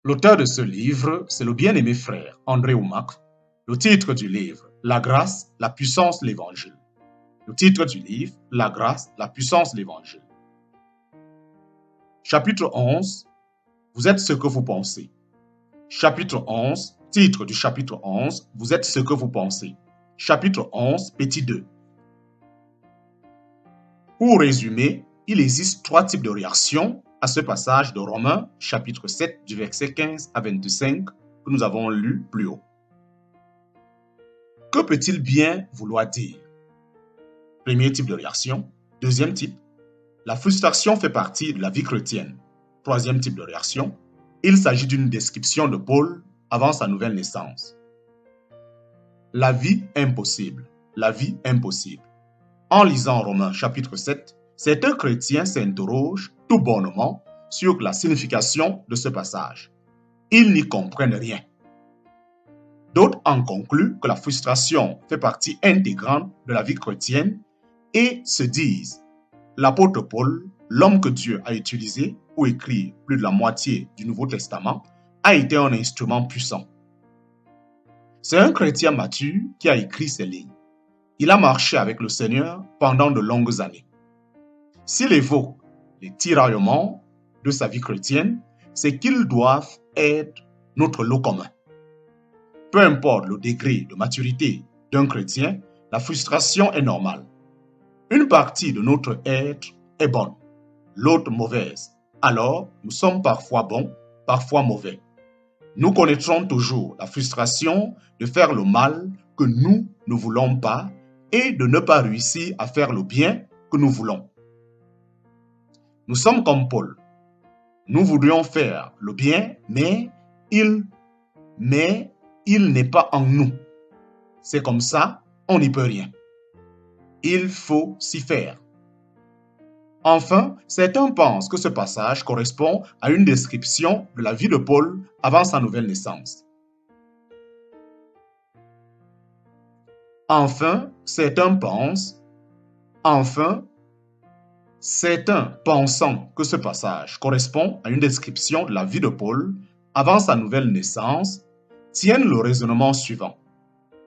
L'auteur de ce livre, c'est le bien-aimé frère André Oumak. Le titre du livre, La grâce, la puissance, l'évangile. Le titre du livre, La grâce, la puissance, l'évangile. Chapitre 11, vous êtes ce que vous pensez. Chapitre 11, titre du chapitre 11, vous êtes ce que vous pensez. Chapitre 11, petit 2. Pour résumer, il existe 3 types de réactions à ce passage de Romains, chapitre 7, du verset 15 à 25, que nous avons lu plus haut. Que peut-il bien vouloir dire? Premier type de réaction. Deuxième type, la frustration fait partie de la vie chrétienne. Troisième type de réaction, il s'agit d'une description de Paul avant sa nouvelle naissance. La vie impossible. La vie impossible. En lisant Romains chapitre 7, certains chrétiens s'interrogent tout bonnement sur la signification de ce passage. Ils n'y comprennent rien. D'autres en concluent que la frustration fait partie intégrante de la vie chrétienne et se disent, l'apôtre Paul, l'homme que Dieu a utilisé pour écrire plus de la moitié du Nouveau Testament, a été un instrument puissant. C'est un chrétien mature qui a écrit ces lignes. Il a marché avec le Seigneur pendant de longues années. S'il évoque les tiraillements de sa vie chrétienne, c'est qu'ils doivent être notre lot commun. Peu importe le degré de maturité d'un chrétien, la frustration est normale. Une partie de notre être est bonne, l'autre mauvaise. Alors, nous sommes parfois bons, parfois mauvais. Nous connaîtrons toujours la frustration de faire le mal que nous ne voulons pas et de ne pas réussir à faire le bien que nous voulons. Nous sommes comme Paul. Nous voudrions faire le bien, mais il n'est pas en nous. C'est comme ça, on n'y peut rien. Il faut s'y faire. Enfin, certains pensent que ce passage correspond à une description de la vie de Paul avant sa nouvelle naissance. Certains pensant que ce passage correspond à une description de la vie de Paul avant sa nouvelle naissance, tiennent le raisonnement suivant.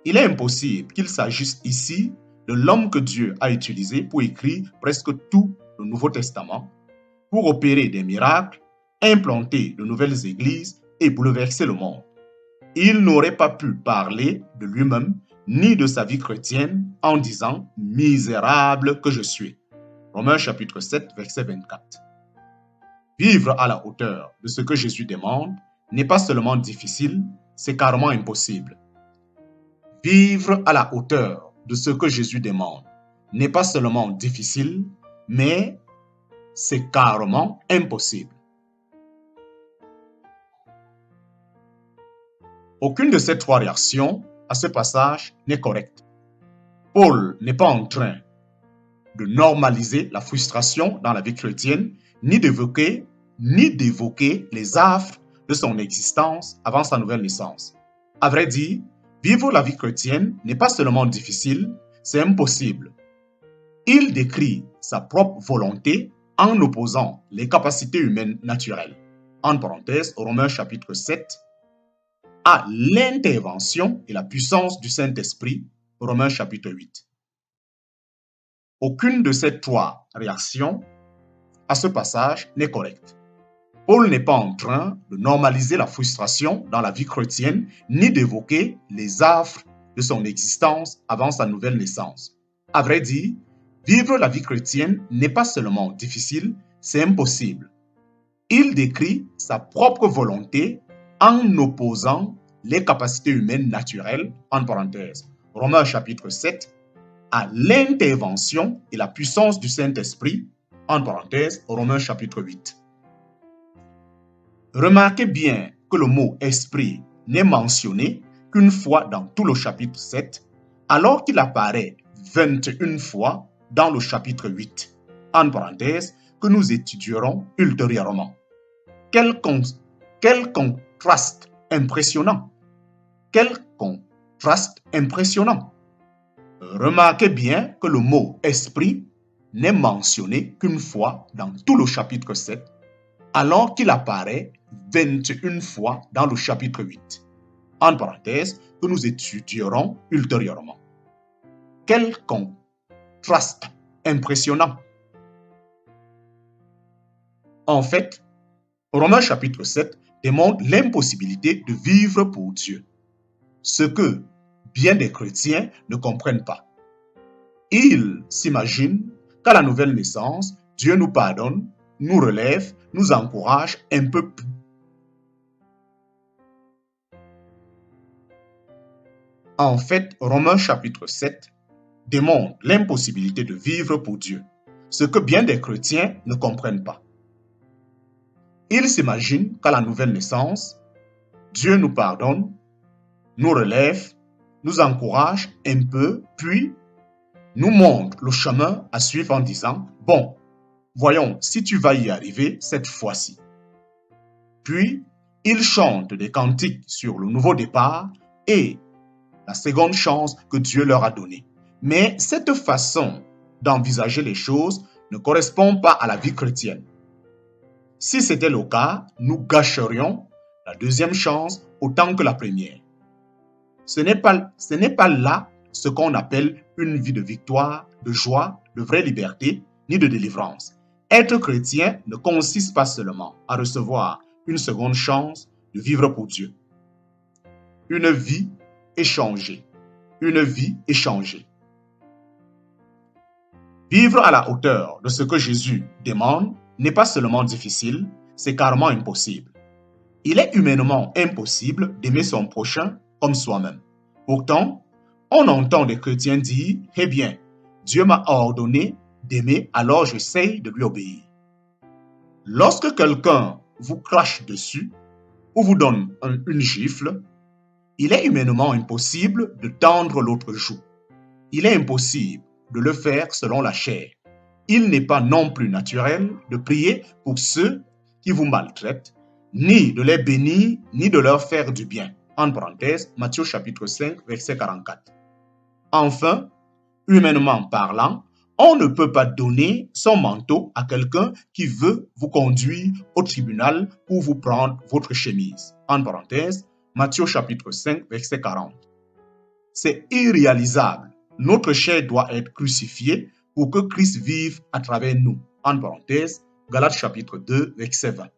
Il est impossible qu'il s'agisse ici de l'homme que Dieu a utilisé pour écrire presque tout le Nouveau Testament, pour opérer des miracles, implanter de nouvelles églises et bouleverser le monde. Il n'aurait pas pu parler de lui-même ni de sa vie chrétienne en disant « misérable que je suis ». Romains chapitre 7, verset 24. Vivre à la hauteur de ce que Jésus demande n'est pas seulement difficile, c'est carrément impossible. Vivre à la hauteur de ce que Jésus demande n'est pas seulement difficile, mais c'est carrément impossible. Aucune de ces 3 réactions à ce passage n'est correcte. Paul n'est pas en train de normaliser la frustration dans la vie chrétienne, ni d'évoquer les affres de son existence avant sa nouvelle naissance. À vrai dire, vivre la vie chrétienne n'est pas seulement difficile, c'est impossible. Il décrit sa propre volonté en opposant les capacités humaines naturelles. En parenthèse, Romains chapitre 7, à l'intervention et la puissance du Saint-Esprit, Romains chapitre 8. Aucune de ces 3 réactions à ce passage n'est correcte. Paul n'est pas en train de normaliser la frustration dans la vie chrétienne, ni d'évoquer les affres de son existence avant sa nouvelle naissance. À vrai dire, vivre la vie chrétienne n'est pas seulement difficile, c'est impossible. Il décrit sa propre volonté en opposant les capacités humaines naturelles, en parenthèse, Romains chapitre 7, à l'intervention et la puissance du Saint-Esprit, en parenthèse, Romains chapitre 8. Remarquez bien que le mot « esprit » n'est mentionné qu'une fois dans tout le chapitre 7, alors qu'il apparaît 21 fois dans le chapitre 8, en parenthèse, que nous étudierons ultérieurement. Quel contraste impressionnant! Quel contraste impressionnant! Remarquez bien que le mot « esprit » n'est mentionné qu'une fois dans tout le chapitre 7, alors qu'il apparaît 21 fois dans le chapitre 8, en parenthèse, que nous étudierons ultérieurement. Quel contraste impressionnant! En fait, Romains chapitre 7 démontre l'impossibilité de vivre pour Dieu, ce que bien des chrétiens ne comprennent pas. Ils s'imaginent qu'à la nouvelle naissance, Dieu nous pardonne, nous relève, nous encourage un peu plus. En fait, Romains chapitre 7 démontre l'impossibilité de vivre pour Dieu, ce que bien des chrétiens ne comprennent pas. Ils s'imaginent qu'à la nouvelle naissance, Dieu nous pardonne, nous relève, nous encourage un peu, puis nous montre le chemin à suivre en disant « Bon, voyons si tu vas y arriver cette fois-ci. » Puis, ils chantent des cantiques sur le nouveau départ et la seconde chance que Dieu leur a donnée. Mais cette façon d'envisager les choses ne correspond pas à la vie chrétienne. Si c'était le cas, nous gâcherions la deuxième chance autant que la première. Ce n'est pas là ce qu'on appelle une vie de victoire, de joie, de vraie liberté, ni de délivrance. Être chrétien ne consiste pas seulement à recevoir une seconde chance de vivre pour Dieu. Une vie échangée. Une vie échangée. Vivre à la hauteur de ce que Jésus demande n'est pas seulement difficile, c'est carrément impossible. Il est humainement impossible d'aimer son prochain comme soi-même. Pourtant, on entend des chrétiens dire « Eh bien, Dieu m'a ordonné d'aimer, alors j'essaye de lui obéir. » Lorsque quelqu'un vous crache dessus ou vous donne une gifle, il est humainement impossible de tendre l'autre joue. Il est impossible de le faire selon la chair. Il n'est pas non plus naturel de prier pour ceux qui vous maltraitent, ni de les bénir, ni de leur faire du bien. En parenthèse, Matthieu chapitre 5, verset 44. Enfin, humainement parlant, on ne peut pas donner son manteau à quelqu'un qui veut vous conduire au tribunal pour vous prendre votre chemise. En parenthèse, Matthieu chapitre 5, verset 40. C'est irréalisable. Notre chair doit être crucifiée pour que Christ vive à travers nous. En parenthèse, Galates chapitre 2, verset 20.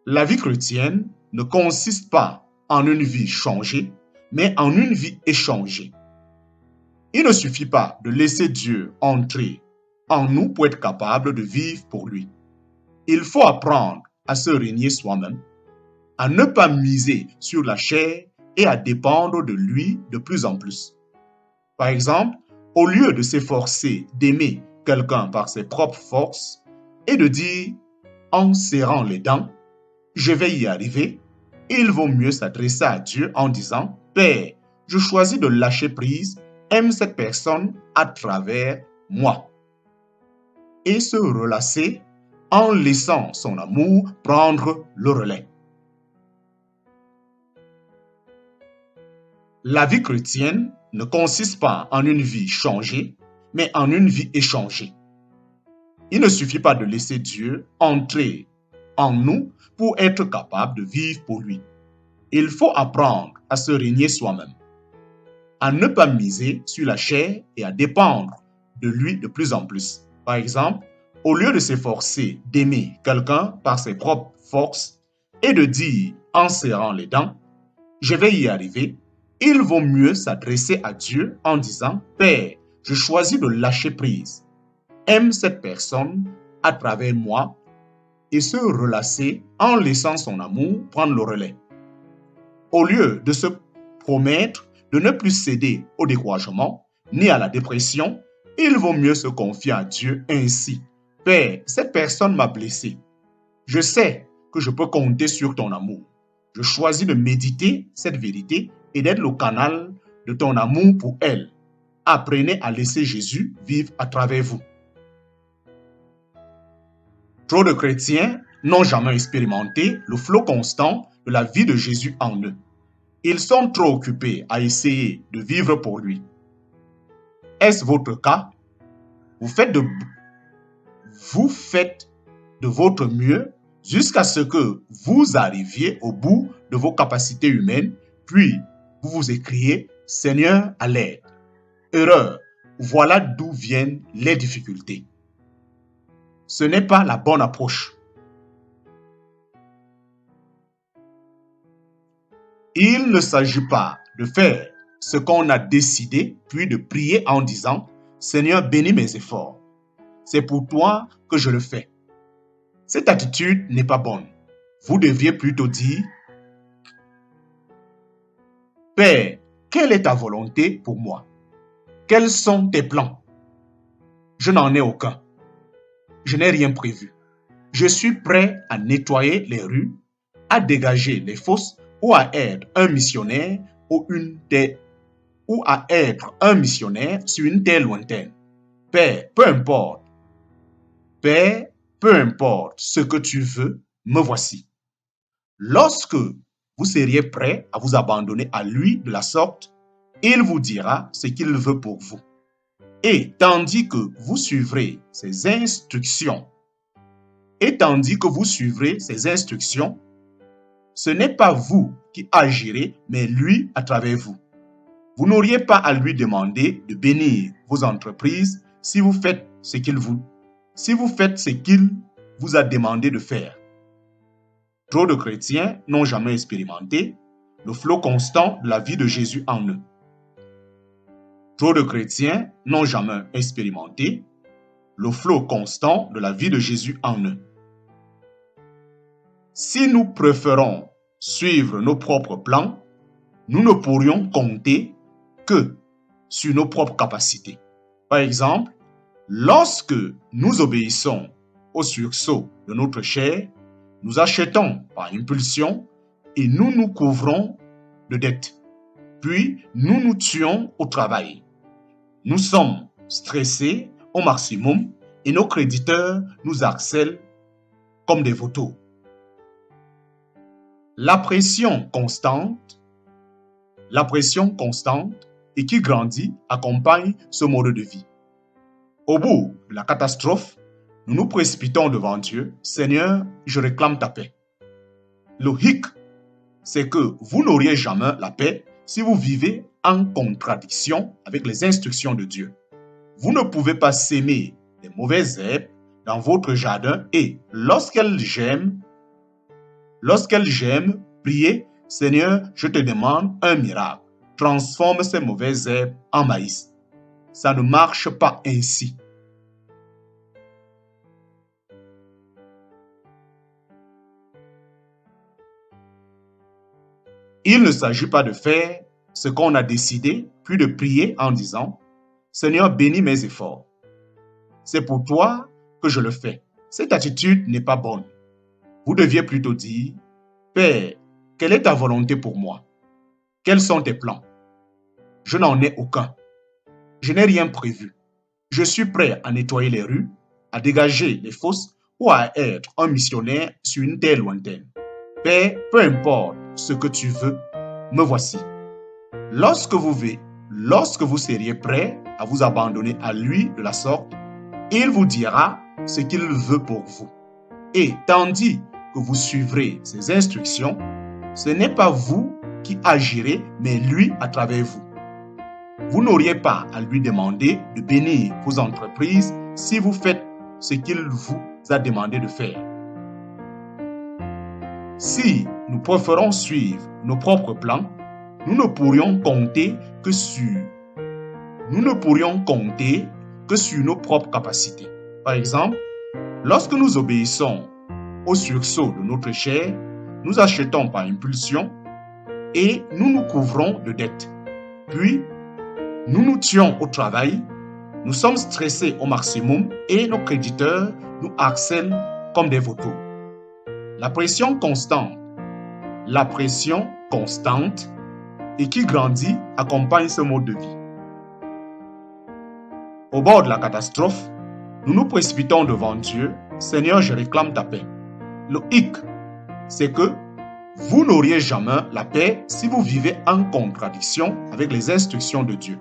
La vie chrétienne ne consiste pas en une vie changée, mais en une vie échangée. Il ne suffit pas de laisser Dieu entrer en nous pour être capable de vivre pour lui. Il faut apprendre à se régner soi-même, à ne pas miser sur la chair et à dépendre de lui de plus en plus. Par exemple, au lieu de s'efforcer d'aimer quelqu'un par ses propres forces et de dire en serrant les dents, je vais y arriver, il vaut mieux s'adresser à Dieu en disant « Père, je choisis de lâcher prise, aime cette personne à travers moi. » Et se relasser en laissant son amour prendre le relais. La vie chrétienne ne consiste pas en une vie changée, mais en une vie échangée. Il ne suffit pas de laisser Dieu entrer en nous pour être capable de vivre pour lui. Il faut apprendre à se régner soi-même, à ne pas miser sur la chair et à dépendre de lui de plus en plus. Par exemple, au lieu de s'efforcer d'aimer quelqu'un par ses propres forces et de dire en serrant les dents, je vais y arriver, il vaut mieux s'adresser à Dieu en disant « Père, je choisis de lâcher prise. Aime cette personne à travers moi et se relasser en laissant son amour prendre le relais. » Au lieu de se promettre de ne plus céder au découragement ni à la dépression, il vaut mieux se confier à Dieu ainsi. « Père, cette personne m'a blessé. Je sais que je peux compter sur ton amour. Je choisis de méditer cette vérité et d'être le canal de ton amour pour elle. Apprenez à laisser Jésus vivre à travers vous. » Trop de chrétiens n'ont jamais expérimenté le flot constant de la vie de Jésus en eux. Ils sont trop occupés à essayer de vivre pour lui. Est-ce votre cas? Vous faites de votre mieux jusqu'à ce que vous arriviez au bout de vos capacités humaines, puis vous vous écriez « Seigneur, à l'aide ». Erreur, voilà d'où viennent les difficultés. Ce n'est pas la bonne approche. Il ne s'agit pas de faire ce qu'on a décidé, puis de prier en disant « Seigneur, bénis mes efforts. C'est pour toi que je le fais. » Cette attitude n'est pas bonne. Vous deviez plutôt dire « Père, quelle est ta volonté pour moi? Quels sont tes plans? Je n'en ai aucun. Je n'ai rien prévu. Je suis prêt à nettoyer les rues, à dégager les fosses ou à être un missionnaire à être un missionnaire sur une terre lointaine. Père, peu importe. Père, peu importe ce que tu veux, me voici. » Lorsque vous seriez prêt à vous abandonner à lui de la sorte, il vous dira ce qu'il veut pour vous. Et tandis que vous suivrez ses instructions, ce n'est pas vous qui agirez, mais lui à travers vous. Vous n'auriez pas à lui demander de bénir vos entreprises si vous faites ce qu'il vous a demandé de faire. Trop de chrétiens n'ont jamais expérimenté le flot constant de la vie de Jésus en eux. Trop de chrétiens n'ont jamais expérimenté le flot constant de la vie de Jésus en eux. Si nous préférons suivre nos propres plans, nous ne pourrions compter que sur nos propres capacités. Par exemple, lorsque nous obéissons au sursaut de notre chair, nous achetons par impulsion et nous nous couvrons de dettes. Puis, nous nous tuons au travail. Nous sommes stressés au maximum et nos créditeurs nous harcèlent comme des vautours. La pression constante et qui grandit accompagne ce mode de vie. Au bout de la catastrophe, nous nous précipitons devant Dieu. « Seigneur, je réclame ta paix. » Le hic, c'est que vous n'auriez jamais la paix si vous vivez en contradiction avec les instructions de Dieu. Vous ne pouvez pas s'aimer des mauvaises herbes dans votre jardin et lorsqu'elles germent, priez « Seigneur, je te demande un miracle. Transforme ces mauvaises herbes en maïs. » Ça ne marche pas ainsi. Il ne s'agit pas de faire ce qu'on a décidé, puis de prier en disant « Seigneur, bénis mes efforts. C'est pour toi que je le fais. » Cette attitude n'est pas bonne. Vous deviez plutôt dire « Père, quelle est ta volonté pour moi? Quels sont tes plans? Je n'en ai aucun. Je n'ai rien prévu. Je suis prêt à nettoyer les rues, à dégager les fosses ou à être un missionnaire sur une terre lointaine. Père, peu importe ce que tu veux, me voici. » Lorsque vous seriez prêt à vous abandonner à lui de la sorte, il vous dira ce qu'il veut pour vous. Et tandis que vous suivrez ses instructions, ce n'est pas vous qui agirez, mais lui à travers vous. Vous n'auriez pas à lui demander de bénir vos entreprises si vous faites ce qu'il vous a demandé de faire. Si nous préférons suivre nos propres plans, nous ne pourrions compter que sur nos propres capacités. Par exemple, lorsque nous obéissons au sursaut de notre chair, nous achetons par impulsion et nous nous couvrons de dettes. Puis, nous nous tuons au travail, nous sommes stressés au maximum et nos créditeurs nous harcèlent comme des vautours. La pression constante et qui grandit accompagne ce mode de vie. Au bord de la catastrophe, nous nous précipitons devant Dieu. « Seigneur, je réclame ta paix. » Le hic, c'est que vous n'auriez jamais la paix si vous vivez en contradiction avec les instructions de Dieu.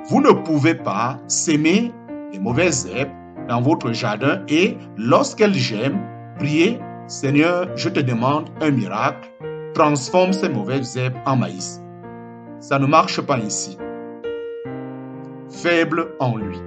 Vous ne pouvez pas s'aimer des mauvaises herbes dans votre jardin et lorsqu'elle germe, priez, Seigneur, je te demande un miracle, transforme ces mauvaises herbes en maïs. Ça ne marche pas ainsi. Faible en lui.